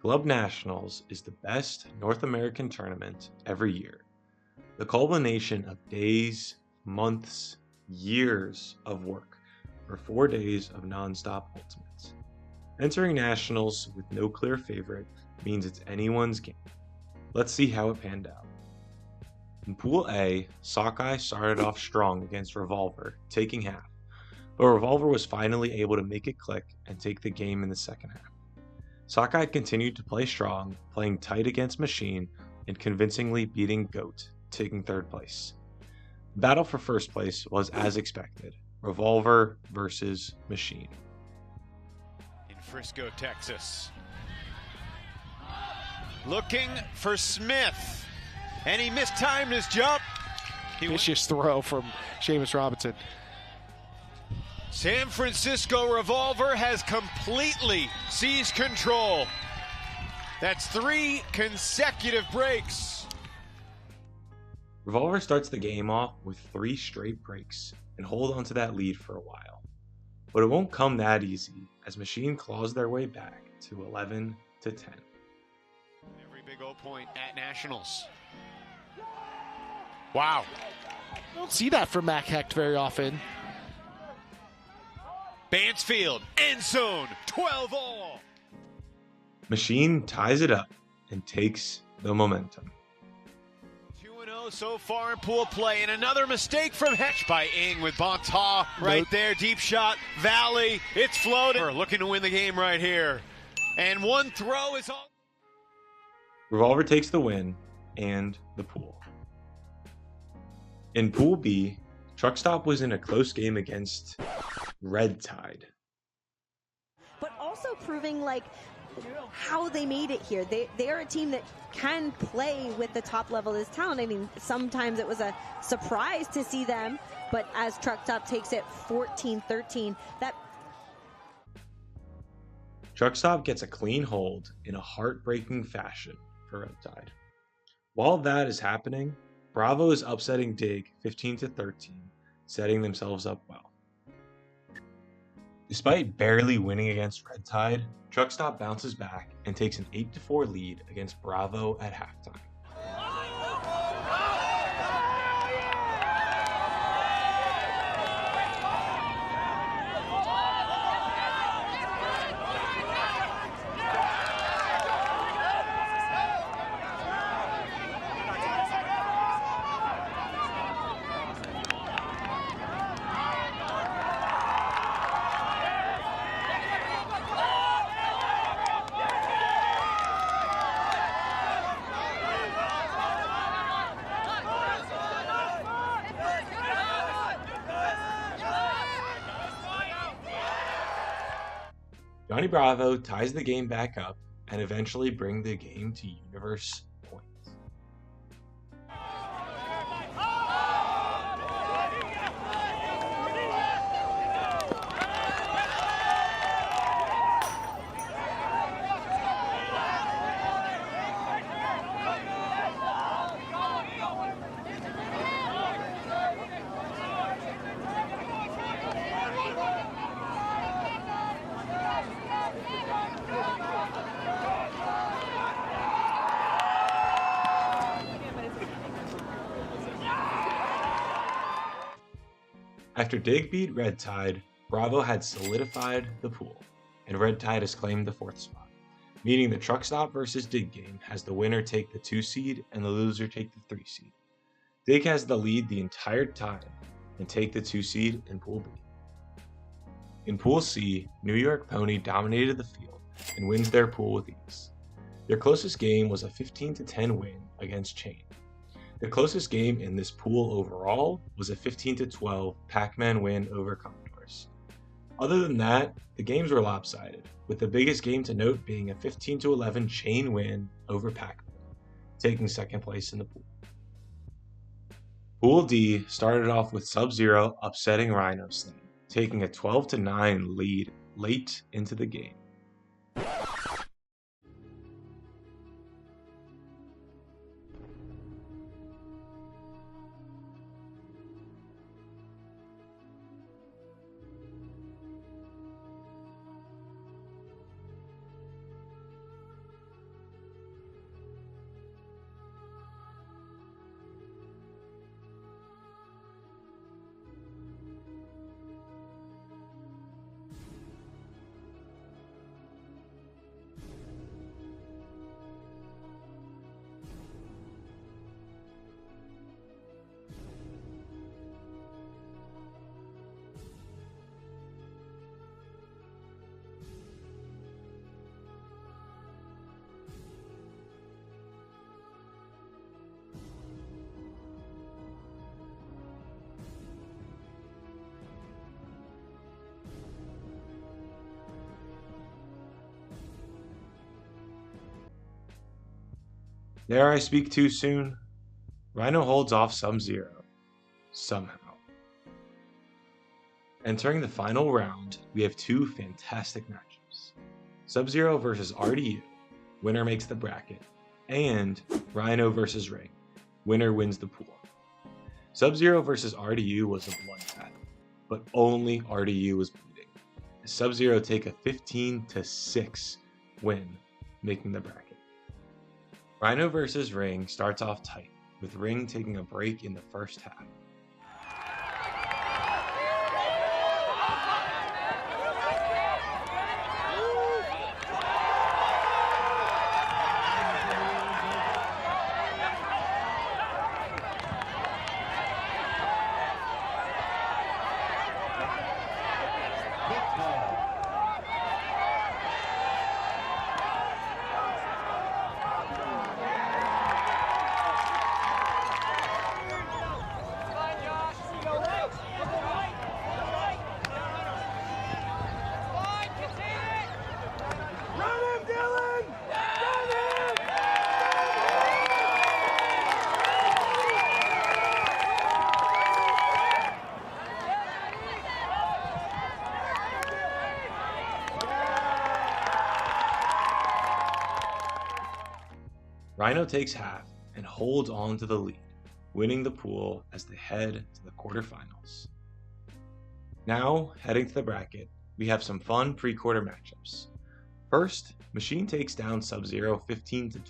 Club Nationals is the best North American tournament every year, the culmination of days, months, years of work for 4 days of non-stop ultimates. Entering Nationals with no clear favorite means it's anyone's game. Let's see how it panned out. In Pool A, Sockeye started off strong against Revolver, taking half, but Revolver was finally able to make it click and take the game in the second half. Sockeye continued to play strong, playing tight against Machine and convincingly beating Goat, taking third place. The battle for first place was as expected, Revolver versus Machine. In Frisco, Texas. Looking for Smith, and he mistimed his jump. Vicious throw from Seamus Robinson. San Francisco Revolver has completely seized control. That's 3 consecutive breaks. Revolver starts the game off with 3 straight breaks and hold onto that lead for a while. But it won't come that easy as Machine claws their way back to 11-10. Every big O point at Nationals. Wow. Don't see that from Mac Hecht very often. Bansfield, end zone, 12-all. Machine ties it up and takes the momentum. 2-0 so far in pool play, and another mistake from Hetch by Ing with Bonta right there. Deep shot, Valley, it's floated. We're looking to win the game right here. And one throw is all. Revolver takes the win and the pool. In Pool B, Truck Stop was in a close game against Red Tide. But also proving like how they made it here. They're a team that can play with the top level of this talent. I mean, sometimes it was a surprise to see them, but as Truck Stop takes it 14-13, that Truck Stop gets a clean hold in a heartbreaking fashion for Red Tide. While that is happening, Bravo is upsetting Dig 15-13, setting themselves up well. Despite barely winning against Red Tide, Truck Stop bounces back and takes an 8-4 lead against Bravo at halftime. Johnny Bravo ties the game back up and eventually bring the game to universe points. After Dig beat Red Tide, Bravo had solidified the pool, and Red Tide has claimed the 4th spot, meaning the Truck Stop versus Dig game has the winner take the 2 seed and the loser take the 3 seed. Dig has the lead the entire time and take the 2 seed in Pool B. In Pool C, New York Pony dominated the field and wins their pool with ease. Their closest game was a 15-10 win against Chain. The closest game in this pool overall was a 15-12 Pac-Man win over Condors. Other than that, the games were lopsided, with the biggest game to note being a 15-11 Chain win over Pac-Man, taking second place in the pool. Pool D started off with Sub-Zero upsetting Rhino Slam, taking a 12-9 lead late into the game. Dare I speak too soon? Rhino holds off Sub-Zero. Somehow. Entering the final round, we have two fantastic matchups. Sub-Zero versus RDU. Winner makes the bracket. And Rhino versus Ring. Winner wins the pool. Sub-Zero versus RDU was a bloodbath, but only RDU was bleeding. Sub-Zero take a 15-6 win, making the bracket. Rhino versus Ring starts off tight, with Ring taking a break in the first half. Rhino takes half and holds on to the lead, winning the pool as they head to the quarterfinals. Now, heading to the bracket, we have some fun pre-quarter matchups. First, Machine takes down Sub-Zero 15-12.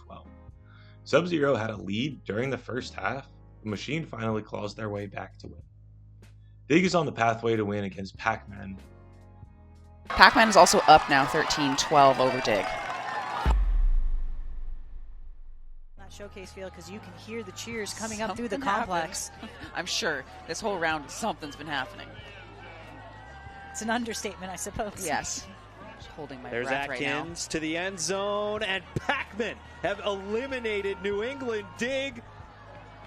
Sub-Zero had a lead during the first half, but Machine finally claws their way back to win. Dig is on the pathway to win against Pac-Man. Pac-Man is also up now 13-12 over Dig. Showcase field because you can hear the cheers coming up through the complex. I'm sure this whole round something's been happening. It's an understatement, I suppose. Yes. Just holding my There's breath right now. Atkins to the end zone, and Pac-Man have eliminated New England. Dig,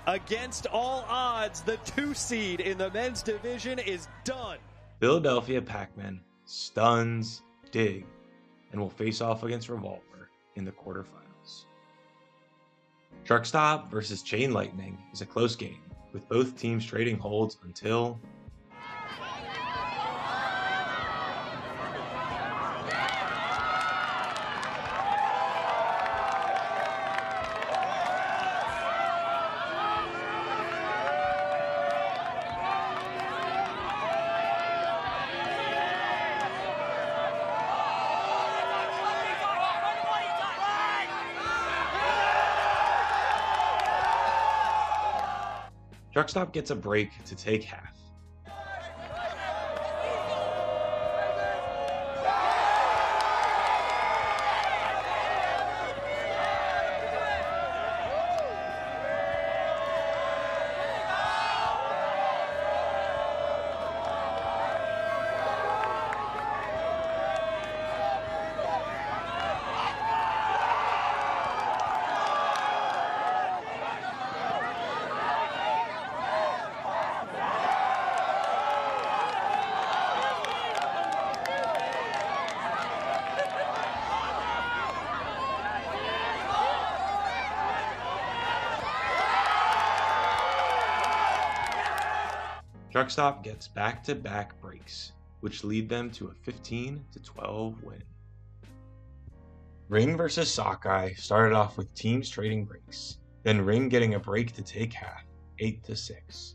against all odds, the 2 seed in the men's division is done. Philadelphia Pac-Man stuns Dig and will face off against Revolver in the quarterfinals. Truck Stop versus Chain Lightning is a close game, with both teams trading holds until Truck Stop gets a break to take half. Truck Stop gets back-to-back breaks, which lead them to a 15-12 win. Ring versus Sockeye started off with teams trading breaks, then Ring getting a break to take half, 8-6.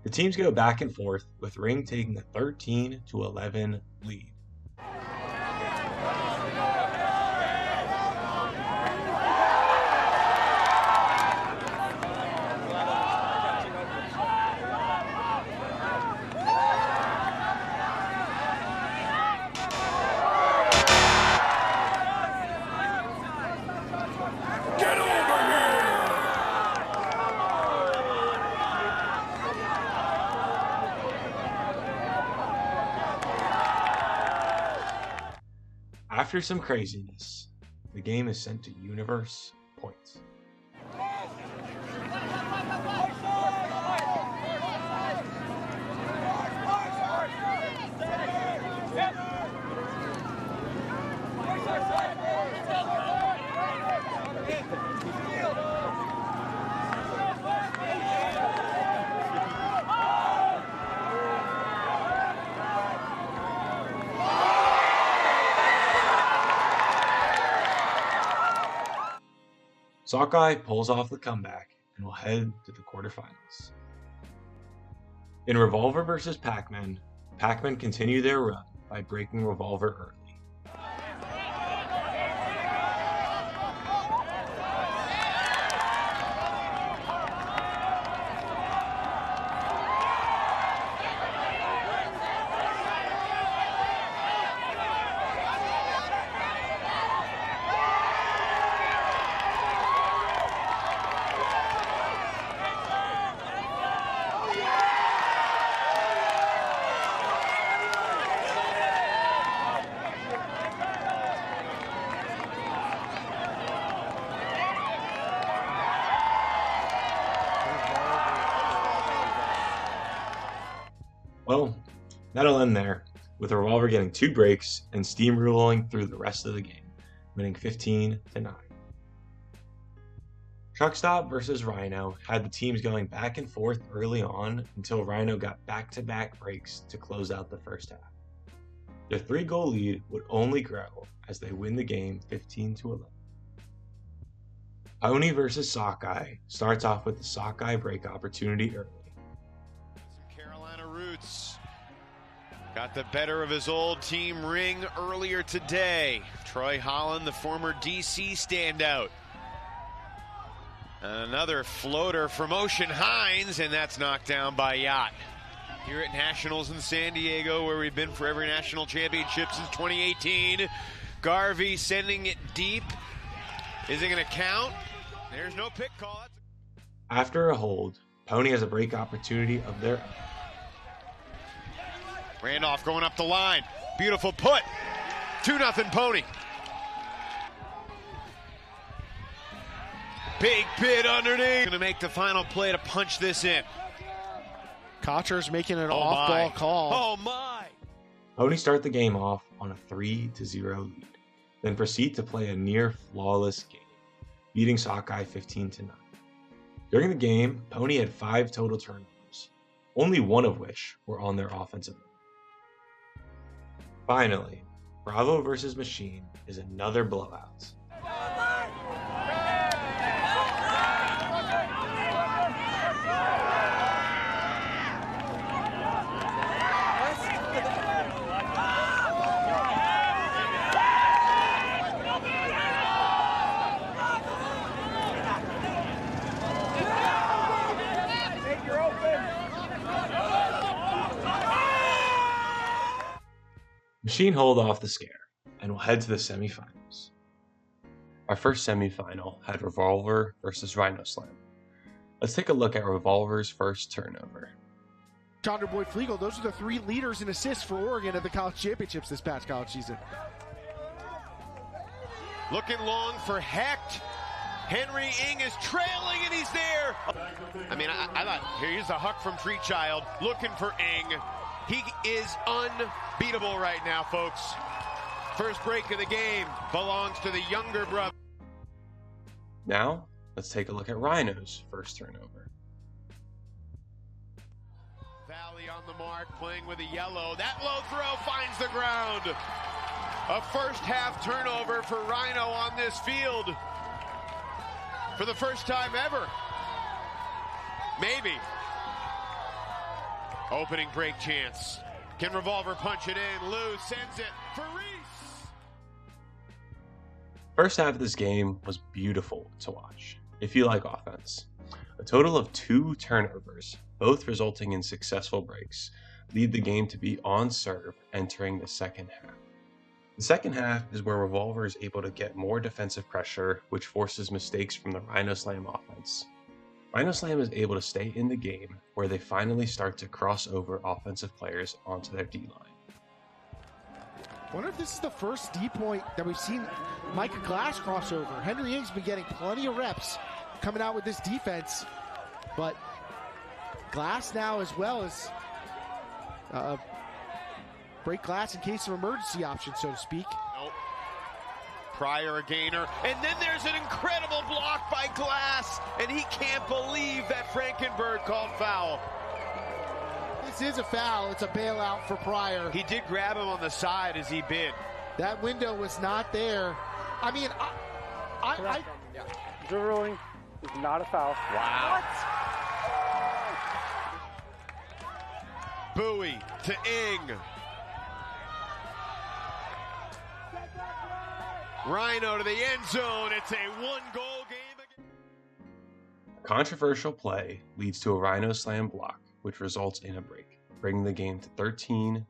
The teams go back and forth, with Ring taking a 13-11 lead. After some craziness, the game is sent to Universe Points. Sockeye pulls off the comeback and will head to the quarterfinals. In Revolver versus Pac-Man, Pac-Man continue their run by breaking Revolver early. Well, that'll end there, with Revolver getting 2 breaks and steamrolling through the rest of the game, winning 15-9. Truck Stop versus Rhino had the teams going back and forth early on until Rhino got back-to-back breaks to close out the first half. Their 3-goal lead would only grow as they win the game 15-11. Pony versus Sockeye starts off with the Sockeye break opportunity early. Roots got the better of his old team ring earlier today. Troy Holland, the former DC standout. Another floater from Ocean Hines, and that's knocked down by Yacht. Here at Nationals in San Diego, where we've been for every national championship since 2018. Garvey sending it deep. Is it going to count? There's no pick call. After a hold, Pony has a break opportunity of their own. Randolph going up the line. Beautiful put. 2-0 Pony. Big bid underneath. Going to make the final play to punch this in. Kocher's making an off-ball call. Oh my! Pony start the game off on a 3-0 lead, then proceed to play a near flawless game, beating Sockeye 15-9. During the game, Pony had 5 total turnovers, only 1 of which were on their offensive end. Finally, Bravo versus Machine is another blowout. Machine hold off the scare and will head to the semifinals. Our first semifinal had Revolver versus Rhino Slam. Let's take a look at Revolver's first turnover. Chandra Boyd Flegel, those are the 3 leaders in assists for Oregon at the college championships this past college season. Looking long for Hecht. Henry Ing is trailing and he's there. I mean, I thought, here's a huck from Treechild looking for Ing. He is unbeatable right now, folks. First break of the game belongs to the younger brother. Now, let's take a look at Rhino's first turnover. Valley on the mark, playing with a yellow. That low throw finds the ground. A first half turnover for Rhino on this field. For the first time ever. Maybe. Opening break chance. Can Revolver punch it in? Lou sends it for Reese. First half of this game was beautiful to watch, if you like offense. A total of 2 turnovers, both resulting in successful breaks, lead the game to be on serve entering the second half. The second half is where Revolver is able to get more defensive pressure, which forces mistakes from the Rhino Slam offense. Rhino Slam is able to stay in the game, where they finally start to cross over offensive players onto their D-line. Wonder if this is the first D-point that we've seen Micah Glass crossover. Henry Ing's been getting plenty of reps coming out with this defense, but Glass now as well as break glass in case of emergency option, so to speak. Nope. Pryor a gainer, and then there's an incredible block by Glass, and he can't believe that Frankenberg called foul. This is a foul. It's a bailout for Pryor. He did grab him on the side as he bid. That window was not there. I mean, Dribbling is not a foul. Wow. Bowie to Ing. Rhino to the end zone. It's a one-goal game. A controversial play leads to a Rhino slam block, which results in a break, bringing the game to 13-12.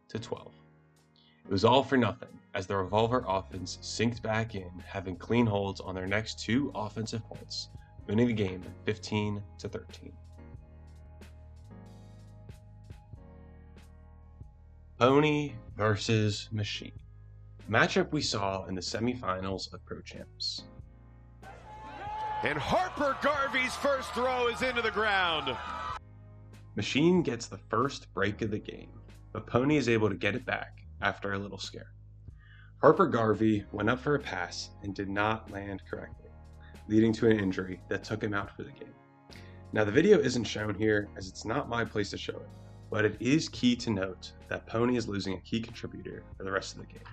It was all for nothing, as the Revolver offense synced back in, having clean holds on their next 2 offensive points, winning the game 15-13. Pony versus Machine. Matchup we saw in the semifinals of Pro Champs. And Harper Garvey's first throw is into the ground. Machine gets the first break of the game, but Pony is able to get it back after a little scare. Harper Garvey went up for a pass and did not land correctly, leading to an injury that took him out for the game. Now the video isn't shown here as it's not my place to show it, but it is key to note that Pony is losing a key contributor for the rest of the game.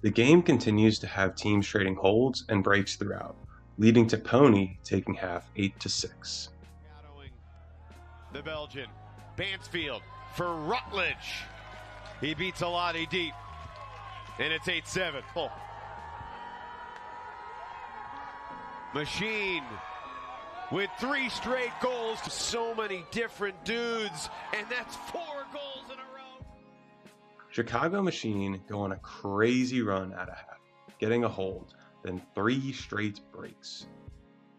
The game continues to have teams trading holds and breaks throughout, leading to Pony taking half 8-6. The Belgian, Bansfield for Rutledge. He beats a Lottie deep, and it's 8-7. Oh. Machine with 3 straight goals. So many different dudes, and that's 4 goals in a row. Chicago Machine go on a crazy run at a half, getting a hold, then 3 straight breaks.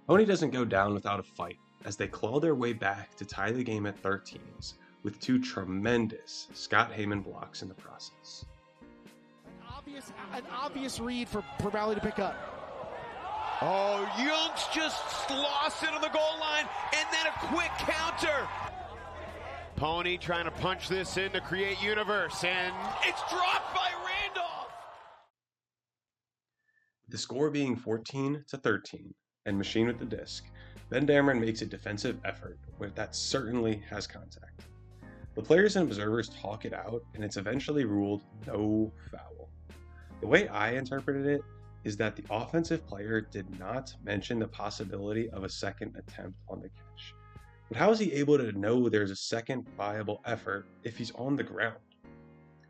Pony doesn't go down without a fight, as they claw their way back to tie the game at 13s, with 2 tremendous Scott Heyman blocks in the process. An obvious read for Valley to pick up. Oh, Youngs just lost it on the goal line, and then a quick counter. Pony trying to punch this in to create universe, and it's dropped by Randolph. The score being 14-13, and Machine with the disc, Ben Dameron makes a defensive effort that certainly has contact. The players and observers talk it out, and it's eventually ruled no foul. The way I interpreted it is that the offensive player did not mention the possibility of a second attempt on the catch. But how is he able to know there's a second viable effort if he's on the ground?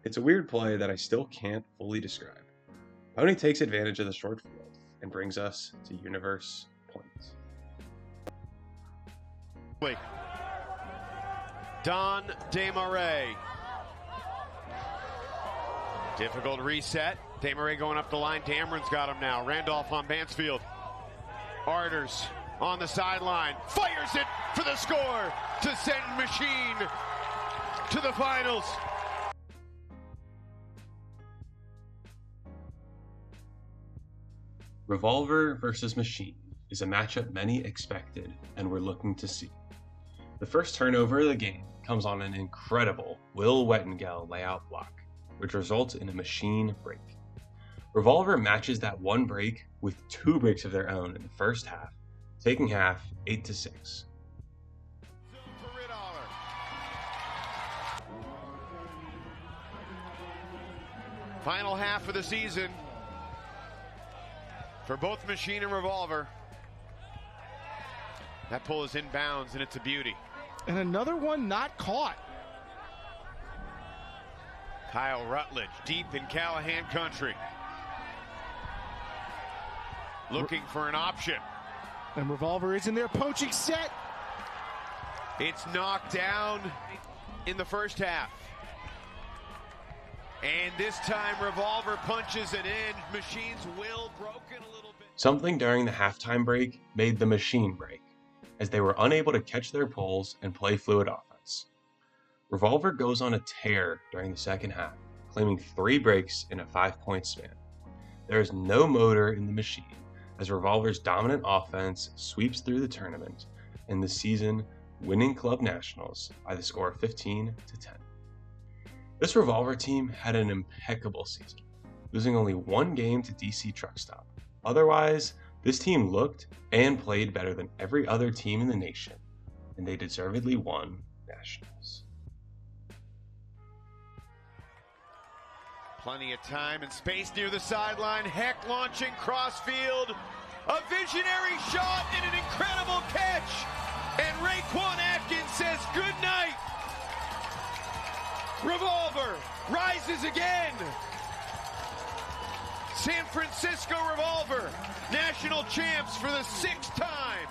It's a weird play that I still can't fully describe. Pony takes advantage of the short field and brings us to universe points. Don Desmarais. Difficult reset. Desmarais going up the line. Dameron's got him now. Randolph on Bansfield. Arders on the sideline. Fires it for the score to send Machine to the finals. Revolver versus Machine is a matchup many expected and were looking to see. The first turnover of the game comes on an incredible Will Wettengel layout block, which results in a Machine break. Revolver matches that one break with 2 breaks of their own in the first half, taking half 8-6. Final half of the season for both Machine and Revolver. That pull is inbounds, and it's a beauty. And another one not caught. Kyle Rutledge deep in Callahan country. Looking for an option. And Revolver is in their poaching set. It's knocked down in the first half. And this time Revolver punches it in. Machine's will broken a little bit. Something during the halftime break made the Machine break, as they were unable to catch their pulls and play fluid offense. Revolver goes on a tear during the second half, claiming 3 breaks in a 5-point span. There is no motor in the Machine, as Revolver's dominant offense sweeps through the tournament and the season, winning club nationals by the score of 15-10. This Revolver team had an impeccable season, losing only 1 game to DC Truck Stop. Otherwise, this team looked and played better than every other team in the nation, and they deservedly won nationals. Plenty of time and space near the sideline. Heck launching crossfield. A visionary shot and an incredible catch. And Raekwon Atkins says good night. Revolver rises again. San Francisco Revolver, national champs for the 6th time.